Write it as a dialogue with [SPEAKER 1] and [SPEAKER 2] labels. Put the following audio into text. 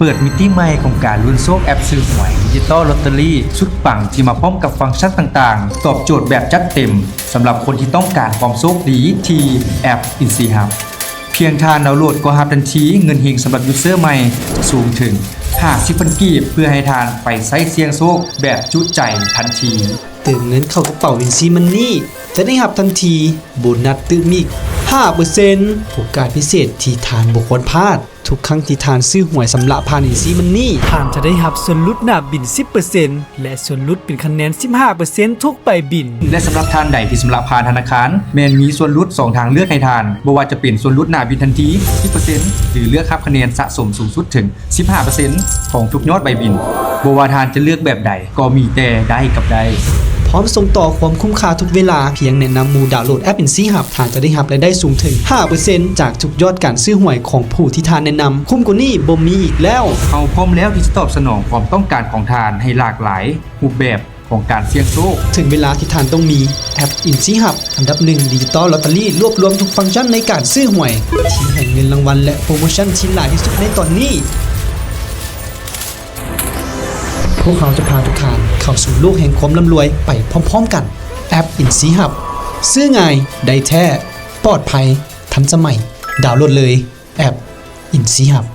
[SPEAKER 1] เปิดมิติใหม่ของการลุ้นโชคแอปซื้อหวยดิจิตอลลอตเตอรี่ชุดปังที่มาพร้อมกับฟังก์ชันต่างๆตอบโจทย์แบบจัดเต็มสำหรับคนที่ต้องการความโชคดีที่แอป Insi Hub เพียงทานดาวน์โหลดก็รับทันทีเงินเฮงสำหรับยูเซอร์ใหม่สูงถึง50,000 กีบเพื่อให้ทานไปใช้เสี่ยงโชคแบบจุใจทันที
[SPEAKER 2] เติมเงินเข้ากระเป๋า Insi Money จะได้รับทันทีโบนัสตึกอีก 5% โอกาสพิเศษที่ทานบุคคลพลาดทุกครั้งที่ทานซื้อหวยสำหรับผ่าน Insi Money
[SPEAKER 3] ทานจะได้รับส่วนลดหน้าบิน 10% และส่วนลดเป็นคะแนน 15% ทุกใบบิน
[SPEAKER 1] และสำหรับทานใดที่สำหรับผ่านธนาคารแมนมีส่วนลด2ทางเลือกให้ทานบ่ว่าจะเป็นส่วนลดหน้าบินทันที 10% หรือเลือกรับคะแนนสะสมสูงสุดถึง 15% ของทุกยอดใบบินบ่ว่าทานจะเลือกแบบใดก็มีแต่ได้กับได้
[SPEAKER 2] พร้อมส่งต่อความคุ้มค่าทุกเวลาเพียงแนะนำหมู่ดาวน์โหลดแอป Insi Hub ทานจะได้รับรายได้สูงถึง 5% จากทุกยอดการซื้อหวยของผู้ที่ทานแนะนำคุ้มกว่านี้บ่มีอีกแล้ว
[SPEAKER 1] เอาพร้อมแล้วที่จะตอบสนองความต้องการของทานให้หลากหลายรูปแบบของการเสี่ยงโชค
[SPEAKER 2] ถึงเวลาที่ทานต้องมีแอป Insi Hub อันดับ1ดิจิตอลลอตเตอรี่รวบรวมทุกฟังก์ชันในการซื้อหวยที่ให้เงินรางวัลและโปรโมชั่นที่หลายที่สุดในตอนนี้พวกเราจะพาทุกท่านเข้าสู่โลกแห่งความร่ำรวยไปพร้อมๆกันแอป Insi Hub ซื้อง่ายได้แท้ปลอดภัยทันสมัยดาวน์โหลดเลยแอป Insi Hub